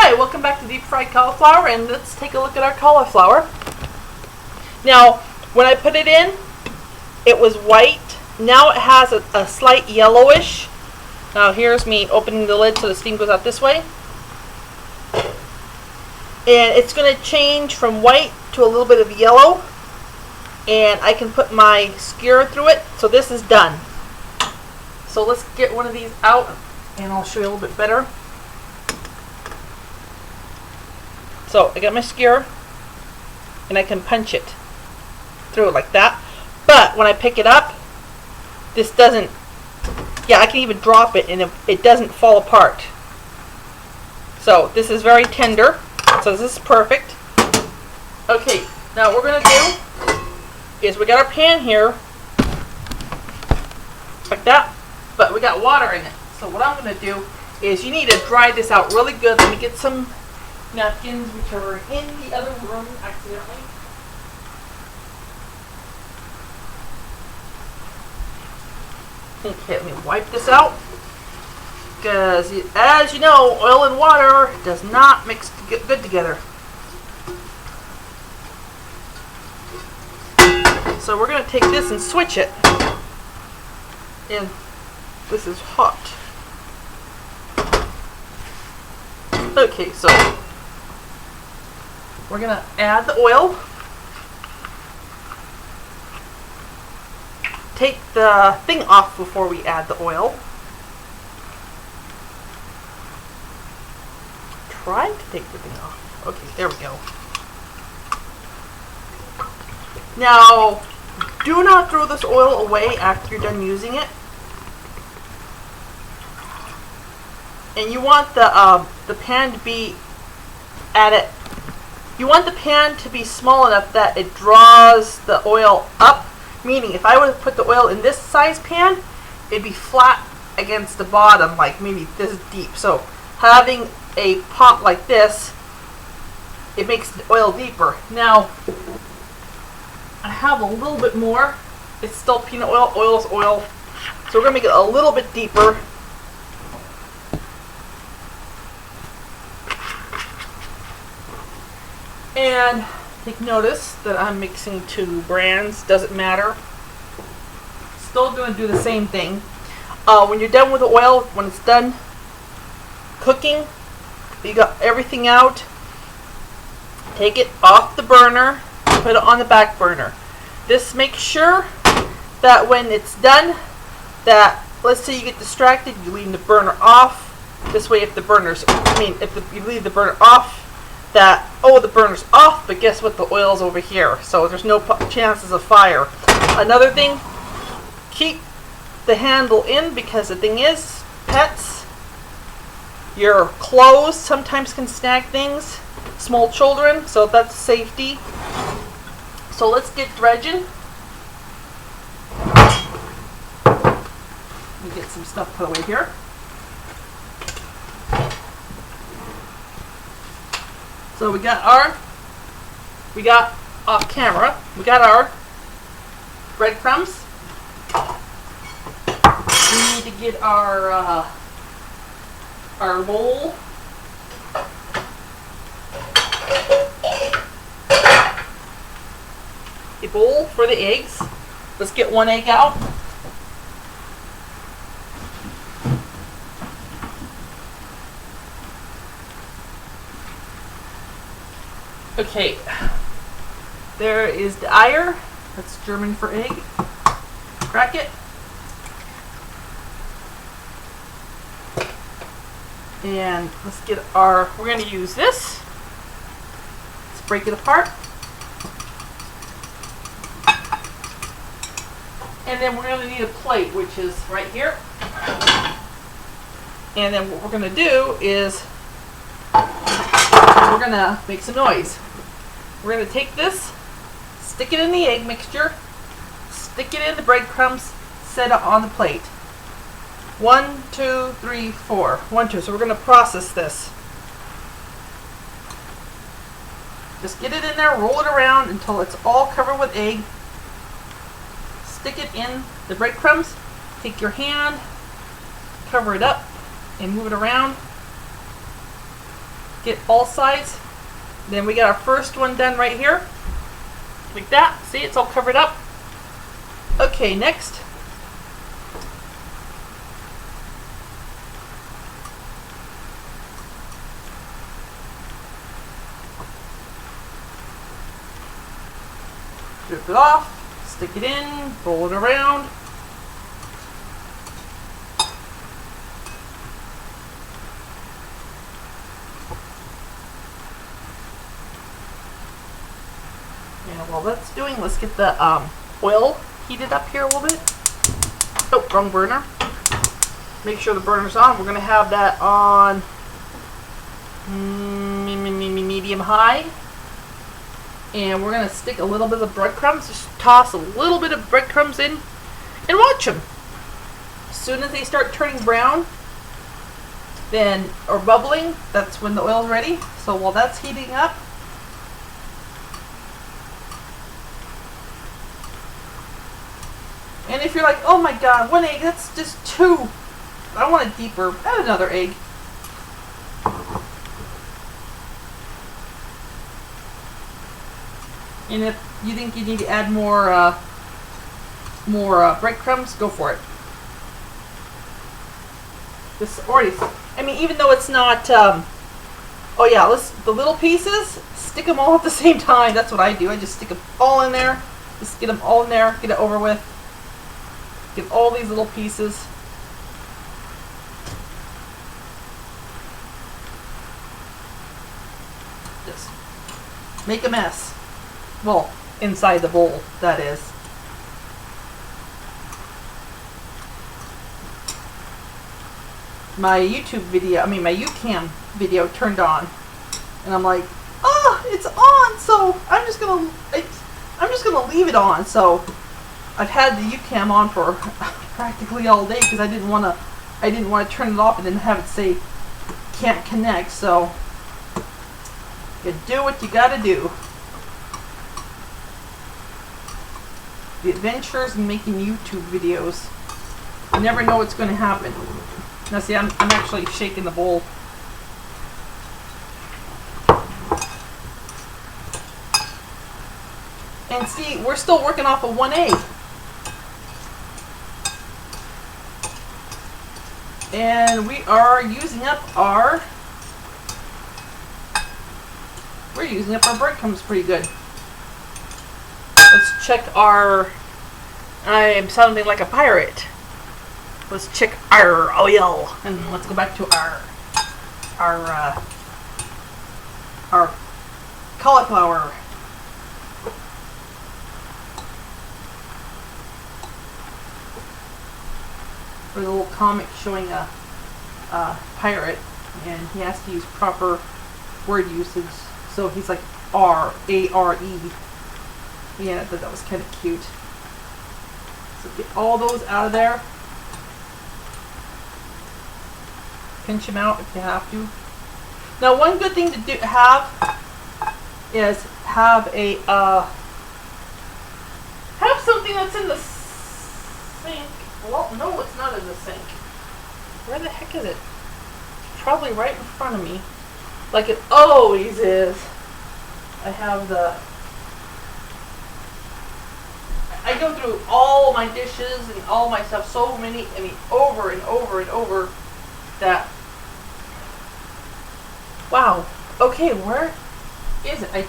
Hi, welcome back to Deep Fried Cauliflower, and let's take a look at our cauliflower. Now, when I put it in, it was white. Now it has a slight yellowish. Now here's me opening the lid so the steam goes out this way. And it's going to change from white to a little bit of yellow. And I can put my skewer through it. So this is done. So let's get one of these out and I'll show you a little bit better. So I got my skewer and I can punch it through like that. But when I pick it up, this doesn't, I can even drop it and it doesn't fall apart. So this is very tender. So this is perfect. Okay, now what we're going to do is we got our pan here like that, but we got water in it. So what I'm going to do is you need to dry this out really good. Let me get some napkins which are in the other room accidentally. Okay, let me wipe this out because as you know, oil and water does not mix good together. So we're going to take this and switch it, and this is hot. Okay, so we're going to add the oil. Take the thing off before we add the oil. Trying to take the thing off. Okay, there we go. Now, do not throw this oil away after you're done using it. And you want the pan to be you want the pan to be small enough that it draws the oil up. Meaning, if I were to put the oil in this size pan, it'd be flat against the bottom, like maybe this deep. So having a pot like this, it makes the oil deeper. Now, I have a little bit more. It's still peanut oil. Oil is oil. So we're going to make it a little bit deeper. And take notice that I'm mixing two brands. Doesn't matter. Still going to do the same thing. When you're done with the oil, when it's done cooking, you got everything out. Take it off the burner. Put it on the back burner. This makes sure that when it's done, that let's say you get distracted, you leave the burner off. This way, if you leave the burner off, that the burner's off, but guess what? The oil's over here, so there's no chances of fire. Another thing, keep the handle in because the thing is, pets, your clothes sometimes can snag things. Small children, so that's safety. So let's get dredging. Let me get some stuff put away here. So we got off camera, we got our breadcrumbs. We need to get our bowl. A bowl for the eggs. Let's get one egg out. Okay, there is the Eier. That's German for egg. Crack it. And let's get we're going to use this. Let's break it apart. And then we're going to need a plate, which is right here. And then what we're going to do is we're going to make some noise. We're going to take this, stick it in the egg mixture, stick it in the breadcrumbs, set it on the plate. 1, 2, 3, 4. 1, 2. So we're going to process this. Just get it in there, roll it around until it's all covered with egg. Stick it in the breadcrumbs. Take your hand, cover it up, and move it around. get all sides. Then we got our first one done right here. Like that. See, it's all covered up. Okay, next. Strip it off, stick it in, roll it around. And while that's doing, let's get the oil heated up here a little bit. Oh, wrong burner. Make sure the burner's on. We're going to have that on medium high. And we're going to stick a little bit of breadcrumbs. Just toss a little bit of breadcrumbs in and watch them. As soon as they start turning brown, then, or bubbling, that's when the oil's ready. So while that's heating up, and if you're like, oh my god, 1 egg, that's just too, I want it deeper, add another egg. And if you think you need to add more breadcrumbs, go for it. This already, I mean, even though it's not, oh yeah, the little pieces, stick them all at the same time. That's what I do. I just stick them all in there. Just get them all in there, get it over with. Get all these little pieces. Just make a mess. Well, inside the bowl, that is. My YouTube video, I mean my UCam video turned on, and I'm like, oh, it's on, so I'm just gonna leave it on. So I've had the UCam on for practically all day because I didn't want to turn it off and then have it say can't connect. So you do what you gotta do. The adventures in making YouTube videos. You never know what's going to happen. Now see, I'm actually shaking the bowl. And see, we're still working off of 1 egg. And we are using up our breadcrumbs pretty good. Let's check our, I am sounding like a pirate. Let's check our oil. And let's go back to our cauliflower. There's a little comic showing a pirate, and he has to use proper word usage. So he's like R-A-R-E. Yeah, I thought that was kind of cute. So get all those out of there. Pinch them out if you have to. Now, one good thing to have is have a have something that's in the sink. Well, no, it's not in the sink. Where the heck is it? It's probably right in front of me, like it always is. I have the. I go through all my dishes and all my stuff so many, I mean, over and over and over that. Wow. Okay, where is it? I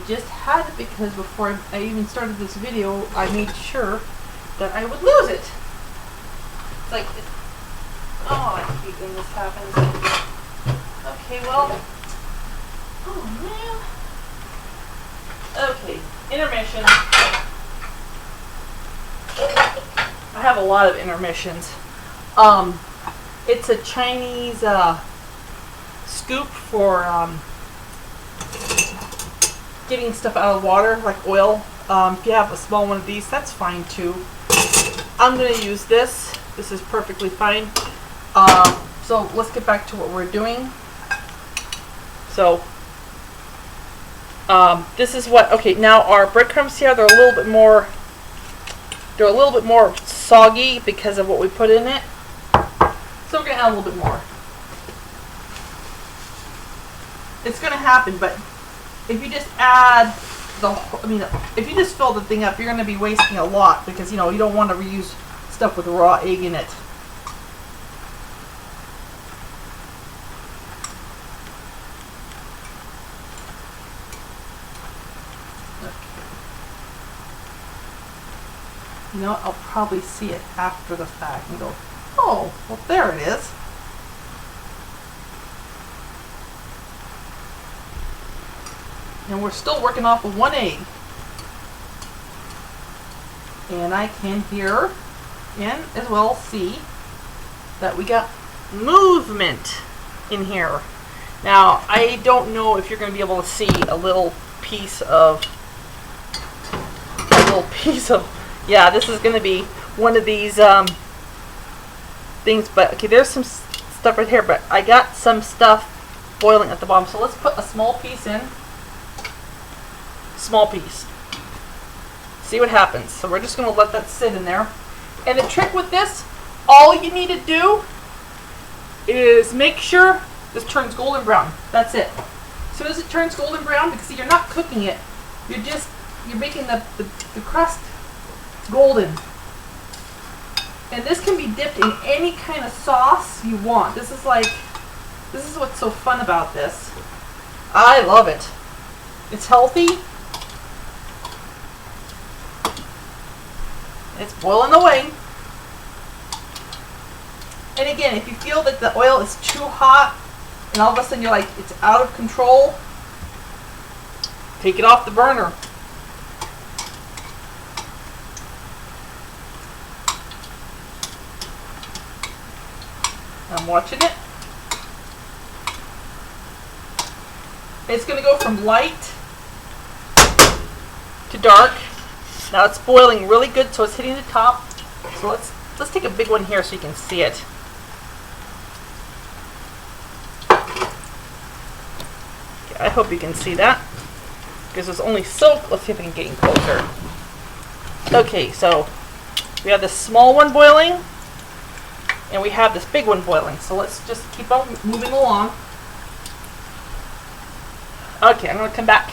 just had it because before I even started this video, I made sure that I would lose it. It's like, oh, I hate when this happens. Okay, well, oh man. Okay, intermission. I have a lot of intermissions. It's a Chinese scoop for getting stuff out of water, like oil. If you have a small one of these, that's fine too. I'm going to use this. This is perfectly fine. So let's get back to what we're doing. So this is what, okay, now our breadcrumbs here, they're a little bit more soggy because of what we put in it. So we're going to add a little bit more. it's going to happen. But if you just add if you just fill the thing up, you're going to be wasting a lot because, you don't want to reuse stuff with raw egg in it. I'll probably see it after the fact and go, oh, well, there it is. And we're still working off of 1 egg. And I can hear and as well see that we got movement in here. Now, I don't know if you're going to be able to see a little piece of, yeah, this is going to be one of these things, but okay, there's some stuff right here, but I got some stuff boiling at the bottom. So let's put a small piece in. Small piece. See what happens. So we're just going to let that sit in there. And the trick with this, all you need to do is make sure this turns golden brown. That's it. As soon as it turns golden brown, because see, you're not cooking it, you're making the crust golden. And this can be dipped in any kind of sauce you want. This is what's so fun about this. I love it. It's healthy. It's boiling away. And again, if you feel that the oil is too hot and all of a sudden you're like, it's out of control, take it off the burner. I'm watching it. It's going to go from light to dark. Now it's boiling really good, so it's hitting the top. So let's take a big one here so you can see it. Okay, I hope you can see that because it's only so. Let's see if I can get in closer. Okay, so we have this small one boiling, and we have this big one boiling. So let's just keep on moving along. Okay, I'm going to come back.